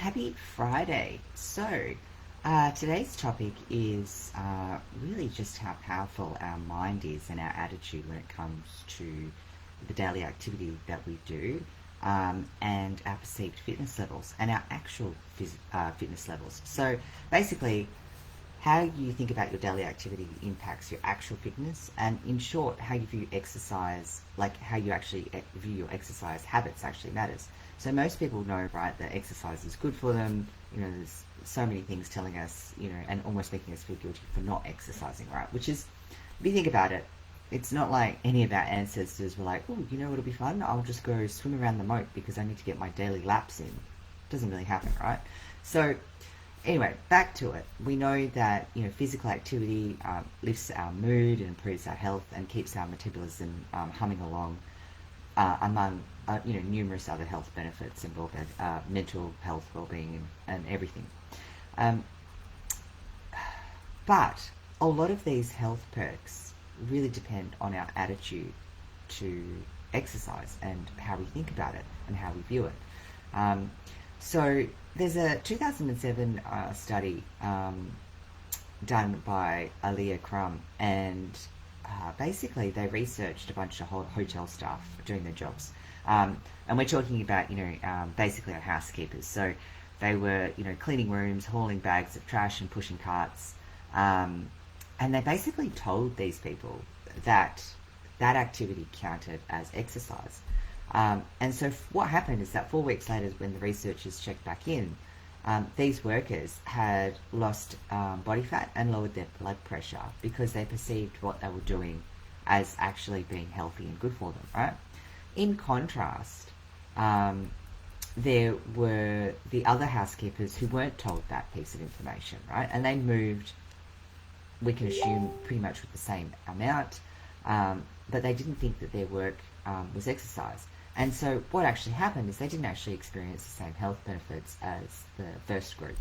Happy Friday. Today's topic is really just how powerful our mind is and our attitude when it comes to the daily activity that we do, and our perceived fitness levels and our actual fitness levels. So, basically, how you think about your daily activity impacts your actual fitness, and in short, how you view exercise, like how you actually view your exercise habits, actually matters. So most people know, right, that exercise is good for them. There's so many things telling us, and almost making us feel guilty for not exercising, right? Which is, if you think about it, it's not like any of our ancestors were like, oh, what'll be fun? I'll just go swim around the moat because I need to get my daily laps in. It doesn't really happen, right? So anyway, back to it. We know that physical activity lifts our mood and improves our health and keeps our metabolism humming along, among numerous other health benefits involved, mental health, well-being, and everything. Um, but a lot of these health perks really depend on our attitude to exercise and how we think about it and how we view it. Um, so there's a 2007 study done by Alia Crum, and basically they researched a bunch of hotel staff doing their jobs. And we're talking about, basically our housekeepers. So they were, cleaning rooms, hauling bags of trash and pushing carts. And they basically told these people that that activity counted as exercise. And so what happened is that 4 weeks later, when the researchers checked back in, these workers had lost body fat and lowered their blood pressure because they perceived what they were doing as actually being healthy and good for them, right? In contrast, there were the other housekeepers who weren't told that piece of information, right? And they moved, we can assume, pretty much with the same amount, but they didn't think that their work was exercise. And so what actually happened is they didn't actually experience the same health benefits as the first group.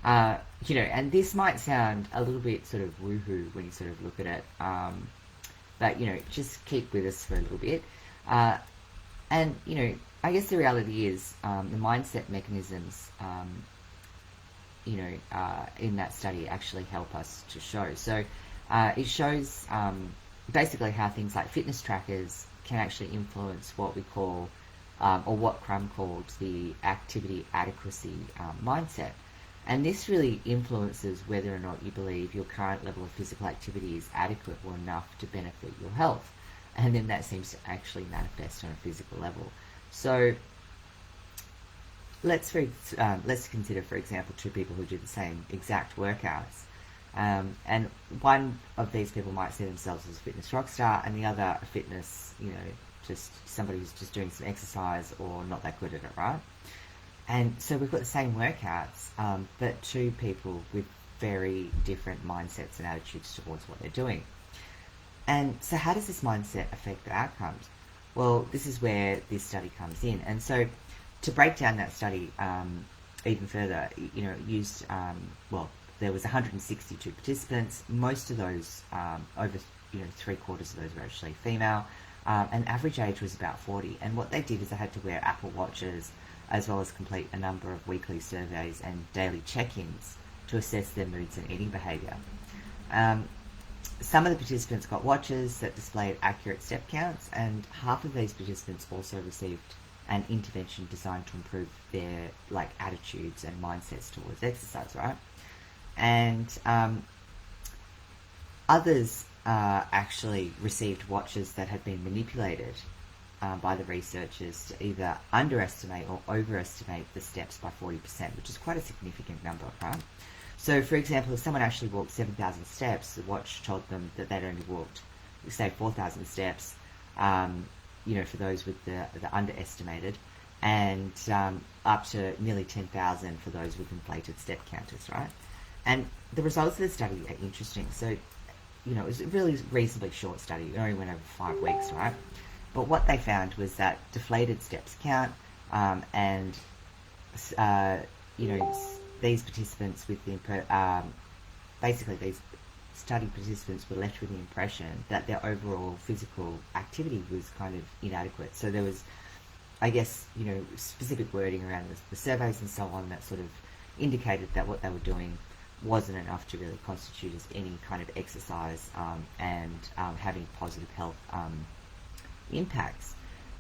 And this might sound a little bit sort of woohoo when you sort of look at it, but, just keep with us for a little bit. And, I guess the reality is the mindset mechanisms, in that study actually help us to show. So it shows basically how things like fitness trackers can actually influence what we call, or what Crum called, the activity adequacy mindset. And this really influences whether or not you believe your current level of physical activity is adequate or enough to benefit your health. And then that seems to actually manifest on a physical level. So let's consider, for example, two people who do the same exact workouts. And one of these people might see themselves as a fitness rock star, and the other a fitness, just somebody who's just doing some exercise or not that good at it, right? And so we've got the same workouts, but two people with very different mindsets and attitudes towards what they're doing. And so how does this mindset affect the outcomes? Well, this is where this study comes in. And so to break down that study even further, it used, there was 162 participants. Most of those, over 3/4 of those were actually female, and average age was about 40. And what they did is they had to wear Apple Watches, as well as complete a number of weekly surveys and daily check-ins to assess their moods and eating behaviour. Some of the participants got watches that displayed accurate step counts, and half of these participants also received an intervention designed to improve their attitudes and mindsets towards exercise, right? And others actually received watches that had been manipulated by the researchers to either underestimate or overestimate the steps by 40%, which is quite a significant number, right? So, for example, if someone actually walked 7,000 steps, the watch told them that they'd only walked, say, 4,000 steps, for those with the underestimated, and up to nearly 10,000 for those with inflated step counters, right? And the results of the study are interesting. So, it was a really reasonably short study. It only went over 5 weeks, right? But what they found was that deflated steps count, and, these participants with basically these study participants were left with the impression that their overall physical activity was kind of inadequate. So there was I guess, specific wording around the surveys and so on that sort of indicated that what they were doing wasn't enough to really constitute as any kind of exercise and having positive health impacts.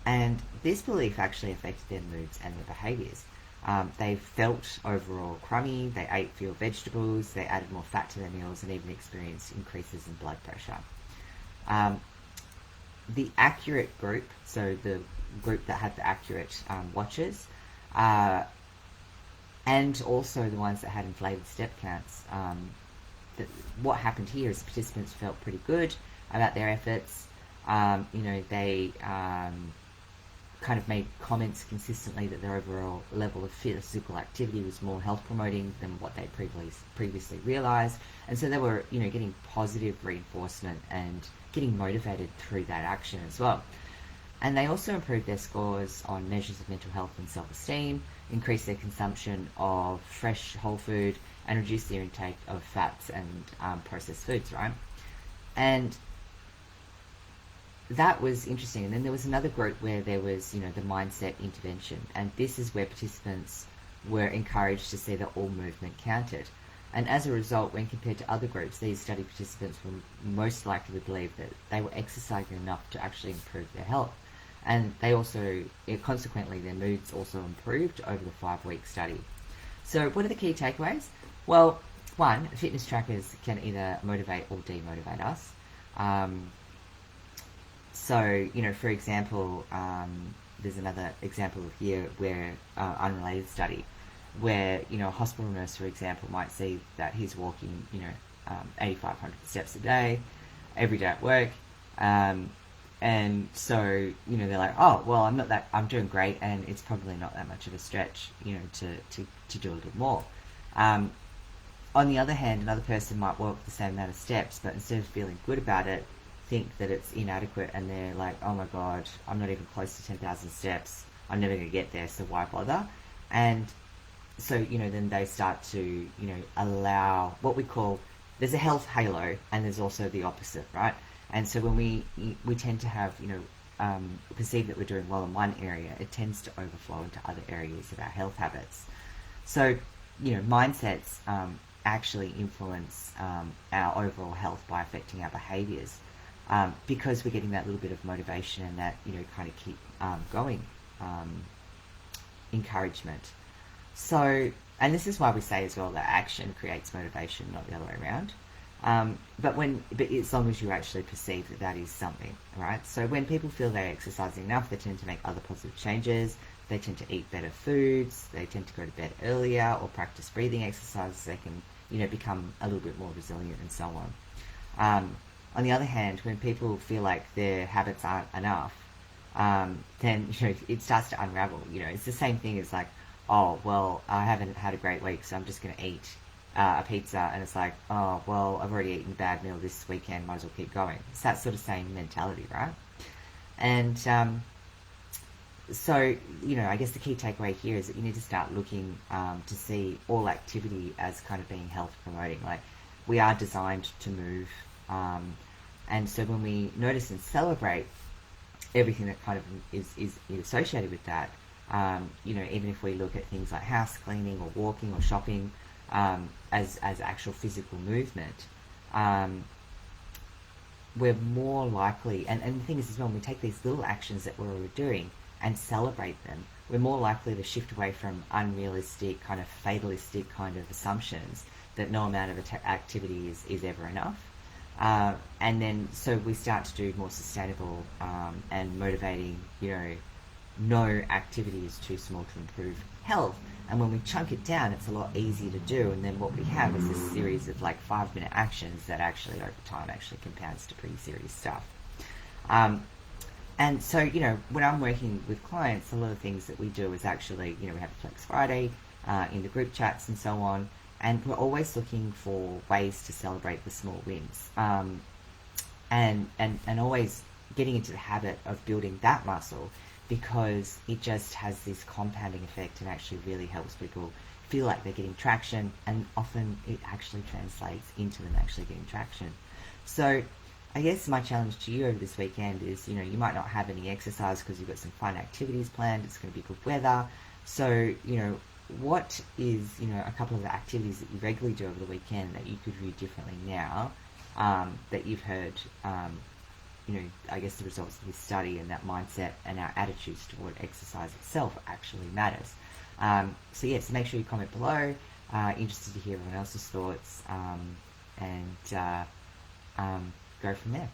And this belief actually affected their moods and their behaviours. They felt overall crummy, they ate fewer vegetables, they added more fat to their meals, and even experienced increases in blood pressure. The accurate group, so the group that had the accurate watches, and also the ones that had inflated step counts, what happened here is participants felt pretty good about their efforts. They kind of made comments consistently that their overall level of physical activity was more health promoting than what they previously realized. And so they were, getting positive reinforcement and getting motivated through that action as well. And they also improved their scores on measures of mental health and self-esteem, increased their consumption of fresh whole food, and reduced their intake of fats and processed foods, right? And that was interesting. And then there was another group where there was, the mindset intervention. And this is where participants were encouraged to see that all movement counted. And as a result, when compared to other groups, these study participants were most likely to believe that they were exercising enough to actually improve their health. And they also, consequently, their moods also improved over the 5-week study. So what are the key takeaways? Well, one, fitness trackers can either motivate or demotivate us. So, for example, there's another example here where, unrelated study, where, a hospital nurse, for example, might see that he's walking, 8,500 steps a day, every day at work. And so, they're like, oh, well, I'm doing great, and it's probably not that much of a stretch, to do a little more. On the other hand, another person might walk the same amount of steps, but instead of feeling good about it, think that it's inadequate, and they're like, oh my god, I'm not even close to 10,000 steps, I'm never going to get there, so why bother? And so, then they start to, allow what we call, there's a health halo, and there's also the opposite, right? And so when we tend to have, perceive that we're doing well in one area, it tends to overflow into other areas of our health habits. So, mindsets actually influence our overall health by affecting our behaviours, because we're getting that little bit of motivation and that, kind of keep going encouragement. So, and this is why we say as well that action creates motivation, not the other way around. But as long as you actually perceive that is something, right? So when people feel they're exercising enough, they tend to make other positive changes. They tend to eat better foods. They tend to go to bed earlier or practice breathing exercises. They can, become a little bit more resilient and so on. On the other hand, when people feel like their habits aren't enough, then, it starts to unravel. It's the same thing as like, oh, well, I haven't had a great week, so I'm just going to eat a pizza, and it's like, oh, well, I've already eaten a bad meal this weekend, might as well keep going. It's that sort of same mentality, right? And so, I guess the key takeaway here is that you need to start looking to see all activity as kind of being health promoting. Like, we are designed to move, and so when we notice and celebrate everything that kind of is associated with that, even if we look at things like house cleaning or walking or shopping, as actual physical movement, we're more likely, and the thing is as well, when we take these little actions that we're already doing and celebrate them, we're more likely to shift away from unrealistic, kind of fatalistic kind of assumptions that no amount of activity is ever enough. And then so we start to do more sustainable and motivating, no activity is too small to improve health. And when we chunk it down, it's a lot easier to do. And then what we have is this series of like 5-minute actions that actually over time actually compounds to pretty serious stuff. And so, when I'm working with clients, a lot of things that we do is actually, we have Flex Friday in the group chats and so on. And we're always looking for ways to celebrate the small wins. And always getting into the habit of building that muscle, because it just has this compounding effect and actually really helps people feel like they're getting traction, and often it actually translates into them actually getting traction. So I guess my challenge to you over this weekend is, you might not have any exercise because you've got some fun activities planned. It's going to be good weather. So, what is, a couple of the activities that you regularly do over the weekend that you could do differently now, that you've heard, I guess the results of this study and that mindset and our attitudes toward exercise itself actually matters. So make sure you comment below. Interested to hear everyone else's thoughts, and go from there.